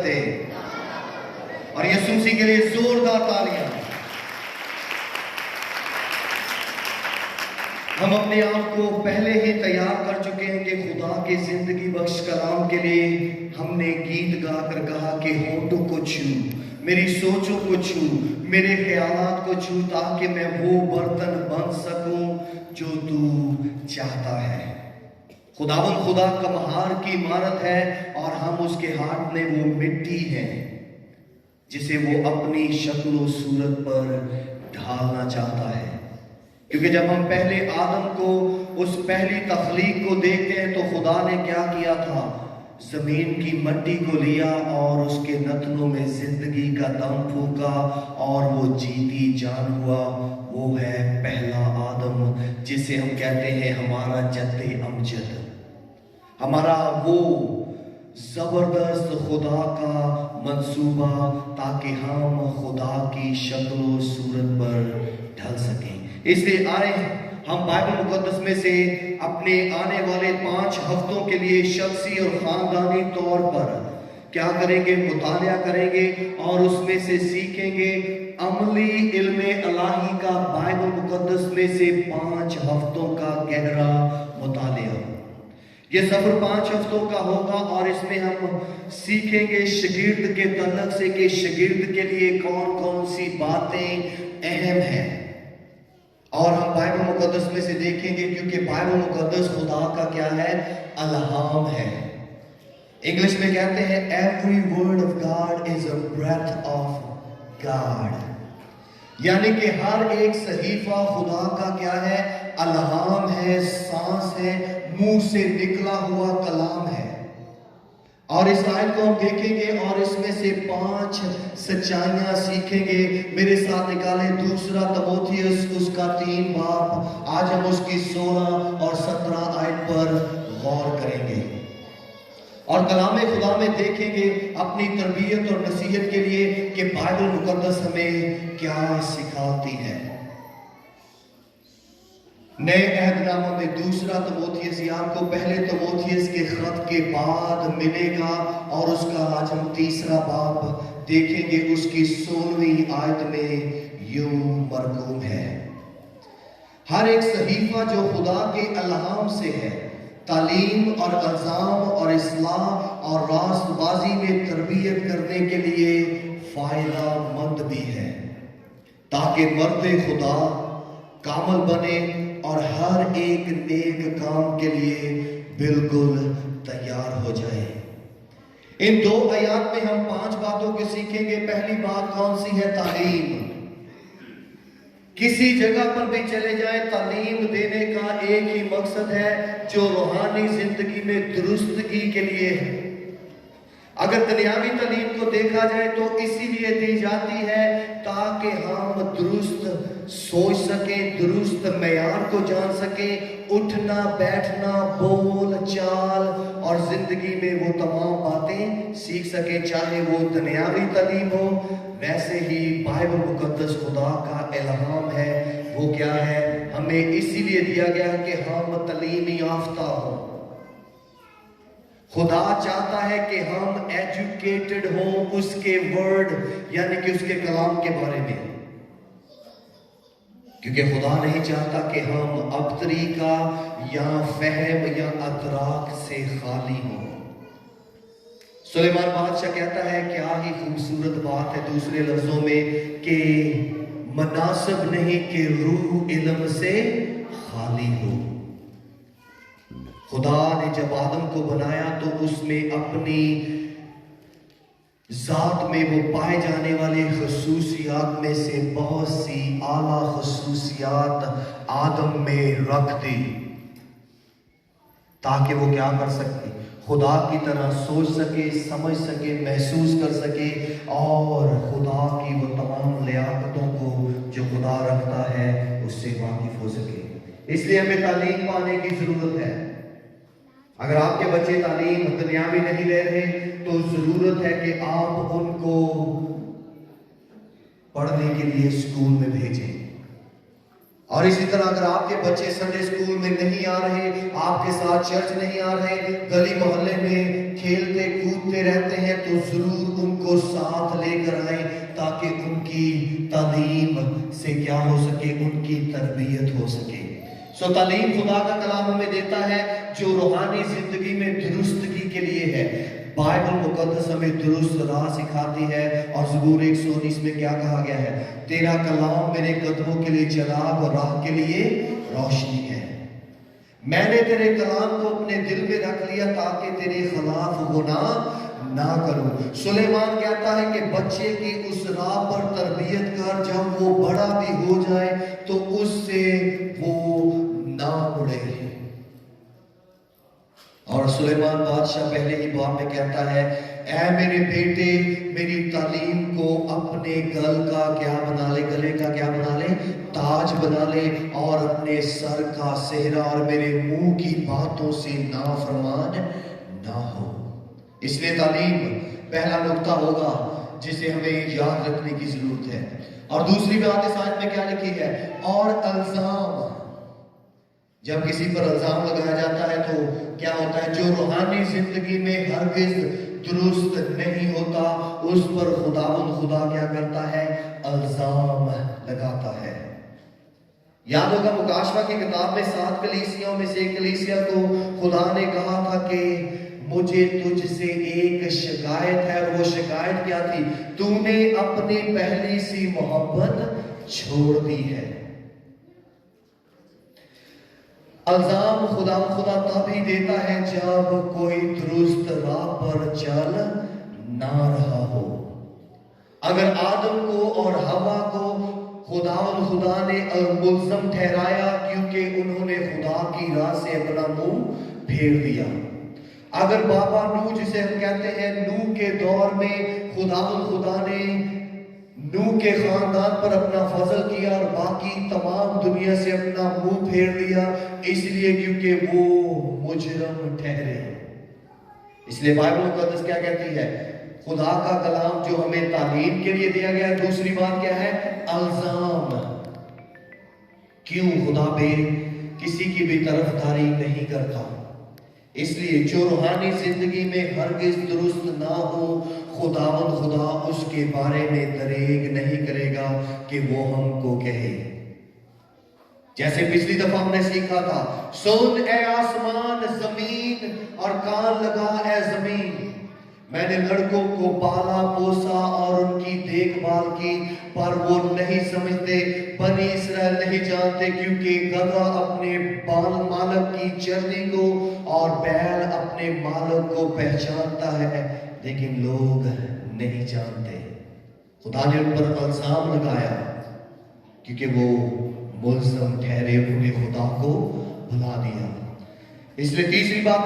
करते। और यीशु मसीह के लिए जोरदार तालियां। हम अपने आप को पहले ही तैयार कर चुके हैं कि खुदा के जिंदगी बख्श कलाम के लिए हमने गीत गाकर कहा कि होठों को छू, मेरी सोचों को छू, मेरे ख्यालात को छू, ताकि मैं वो बर्तन बन सकूं जो तू चाहता है। खुदावन खुदा कमहार की इमारत है और हम उसके हाथ में वो मिट्टी है जिसे वो अपनी शक्ल और सूरत पर ढालना चाहता है। क्योंकि जब हम पहले आदम को, उस पहली तख्लीक को देखते हैं तो खुदा ने क्या किया था, जमीन की मट्टी को लिया और उसके नथनों में जिंदगी का दम फूका और वो जीती जान हुआ। वो है पहला आदम, जिसे हम कहते हैं हमारा जद्दे अमजद, हमारा वो जबरदस्त खुदा का मंसूबा, ताकि हम खुदा की शक्ल सूरत पर ढल सकें। इसलिए आए हम बाइबल मुकद्दस में से अपने आने वाले 5 हफ्तों के लिए शख्सी और खानदानी तौर पर क्या करेंगे, मुतालिया करेंगे और उसमें से सीखेंगे अमली इल्मे इलाही का बाइबल मुकद्दस में से 5 हफ्तों का गहरा मुतालिया। ये सफर 5 हफ्तों का होगा और इसमें हम सीखेंगे शागिर्द के तलक से कि शागिर्द के लिए कौन कौन सी बातें अहम हैं। और हम बाइबल मुकद्दस में से देखेंगे, क्योंकि बाइबल मुकद्दस खुदा का क्या है, अल्हाम है। इंग्लिश में कहते हैं every word of God is a breath of God, यानी कि हर एक सहीफा खुदा का क्या है, अल्हाम है, सांस है, मुंह से निकला हुआ कलाम है। और इस आयत को हम देखेंगे और इसमें से 5 सच्चाइयां सीखेंगे। मेरे साथ निकालें 2 तीमुथियुस उसका 3 बाब। आज हम उसकी 16 और 17 आयत पर गौर करेंगे और कलाम खुदा में देखेंगे अपनी तरबियत और नसीहत के लिए कि बाइबल मुकद्दस हमें क्या सिखाती है। नए अहदनामा में 2 तीमुथियुस आपको पहले तीमुथियुस के खत के बाद मिलेगा और उसका आज हम 3 बाब देखेंगे। उसकी 16वीं आयत में यूं मरकूम है, हर एक सहीफा जो खुदा के अल्हाम से है, तालीम और अज़ाम और इस्लाह और रास्तबाजी में तरबियत करने के लिए फायदा मंद भी है, ताकि मर्द खुदा कामल बने और हर एक नेक काम के लिए बिल्कुल तैयार हो जाए। इन 2 आयत में हम 5 बातों को सीखेंगे। पहली बात कौन सी है, तालीम। किसी जगह पर भी चले जाएं, तालीम देने का एक ही मकसद है जो रूहानी जिंदगी में दुरुस्तगी के लिए है। अगर दुनियावी तालीम को देखा जाए तो इसीलिए दी जाती है ताकि हम दुरुस्त सोच सकें, दुरुस्त मेयार को जान सकें, उठना बैठना, बोल चाल और जिंदगी में वो तमाम बातें सीख सकें। चाहे वो दुनियावी तालीम हो, वैसे ही बाइबल मुकद्दस खुदा का इल्हाम है। वो क्या है, हमें इसीलिए दिया गया है कि हम तालीम याफ्ता हो। खुदा चाहता है कि हम एजुकेटेड हों उसके वर्ड यानी कि उसके कलाम के बारे में, क्योंकि खुदा नहीं चाहता कि हम अबतरी का या फहम या अदराक से खाली हों। सुलेमान बादशाह कहता है क्या ही खूबसूरत बात है दूसरे लफ्जों में कि मुनासिब नहीं कि रूह इल्म से खाली हो। खुदा ने जब आदम को बनाया तो उसमें अपनी जात में वो पाए जाने वाले खसूसियात में से बहुत सी आला खसूसियात आदम में रख दी, ताकि वो क्या कर सके, खुदा की तरह सोच सके, समझ सके, महसूस कर सके और खुदा की वो तमाम लियाकतों को जो खुदा रखता है उससे वाकिफ हो सके। इसलिए हमें तालीम पाने की जरूरत है। अगर आपके बच्चे तालीम दुनियावी नहीं ले रहे तो जरूरत है कि आप उनको पढ़ने के लिए स्कूल में भेजें। اور اسی طرح اگر آپ کے بچے سنڈے اسکول میں نہیں آ رہے، آپ کے ساتھ چرچ نہیں آ رہے، گلی محلے میں کھیلتے کودتے رہتے ہیں، تو ضرور ان کو ساتھ لے کر آئیں تاکہ ان کی تعلیم سے کیا ہو سکے، ان کی تربیت ہو سکے۔ سو تعلیم خدا کا کلام ہمیں دیتا ہے جو روحانی زندگی میں درستگی کے لیے ہے۔ بائبل مقدس ہمیں درست راہ سکھاتی ہے، اور زبور 119 میں کیا کہا گیا ہے؟ تیرا کلام میرے قدموں کے لیے چراغ اور راہ کے لیے روشنی ہے۔ میں نے تیرے کلام کو اپنے دل میں رکھ لیا تاکہ تیرے خلاف گناہ نہ کروں۔ سلیمان کہتا ہے کہ بچے کی اس راہ پر تربیت کر، جب وہ بڑا بھی ہو جائے تو اس سے وہ نہ مڑے۔ اور سلیمان بادشاہ پہلے ہی باب میں کہتا ہے، اے میرے بیٹے میری تعلیم کو اپنے گل کا کیا بنا لے، گلے کا کیا بنا لے، تاج بنا لے، اور اپنے سر کا سہرا، اور میرے منہ کی باتوں سے نافرمان نہ ہو۔ اس لیے تعلیم پہلا نقطہ ہوگا جسے ہمیں یاد رکھنے کی ضرورت ہے۔ اور دوسری بات اس آیت میں کیا لکھی ہے؟ اور الزام۔ جب کسی پر الزام لگایا جاتا ہے تو کیا ہوتا ہے؟ جو روحانی زندگی میں ہرگز درست نہیں ہوتا اس پر خدا کیا کرتا ہے؟ الزام لگاتا ہے۔ یاد ہوگا مکاشفہ کی کتاب میں 7 کلیسیوں میں سے ایک کلیسیا کو خدا نے کہا تھا کہ مجھے تجھ سے ایک شکایت ہے، اور وہ شکایت کیا تھی؟ تو نے اپنی پہلی سی محبت چھوڑ دی ہے۔ الزام خدا تب ہی دیتا ہے جب کوئی درست راہ پر چل نہ رہا ہو۔ اگر آدم کو اور حوا کو خدا نے ملزم ٹھہرایا کیونکہ انہوں نے خدا کی راہ سے اپنا منہ پھیر دیا۔ اگر بابا نوح جسے ہم کہتے ہیں، نوح کے دور میں خدا نے نوح کے خاندان پر اپنا فضل کیا اور باقی تمام دنیا سے اپنا منہ پھیر دیا، اس لیے کیونکہ وہ مجرم ٹھہرے۔ اس لیے بائبل مقدس کیا کہتی ہے؟ خدا کا کلام جو ہمیں تعلیم کے لیے دیا گیا ہے، دوسری بات کیا ہے؟ الزام۔ کیوں خدا پہ کسی کی بھی طرفداری نہیں کرتا؟ اس لیے جو روحانی زندگی میں ہرگز درست نہ ہو، خدا اس کے بارے میں دریغ نہیں کرے گا کہ وہ ہم کو کہے۔ جیسے پچھلی دفعہ ہم نے سیکھا تھا، سن اے آسمان زمین، اور کان لگا اے زمین، میں نے لڑکوں کو پالا پوسا اور ان کی دیکھ بھال کی، پر وہ نہیں سمجھتے، بنی اسرائیل نہیں جانتے، کیونکہ گدھا اپنے مالک کی چرنی کو اور بیل اپنے مالک کو پہچانتا ہے، لیکن لوگ نہیں جانتے۔ خدا نے ان پر الزام لگایا کیونکہ وہ ملزم ٹھہرے، انہوں نے خدا کو بھلا دیا۔ اس لیے تیسری بات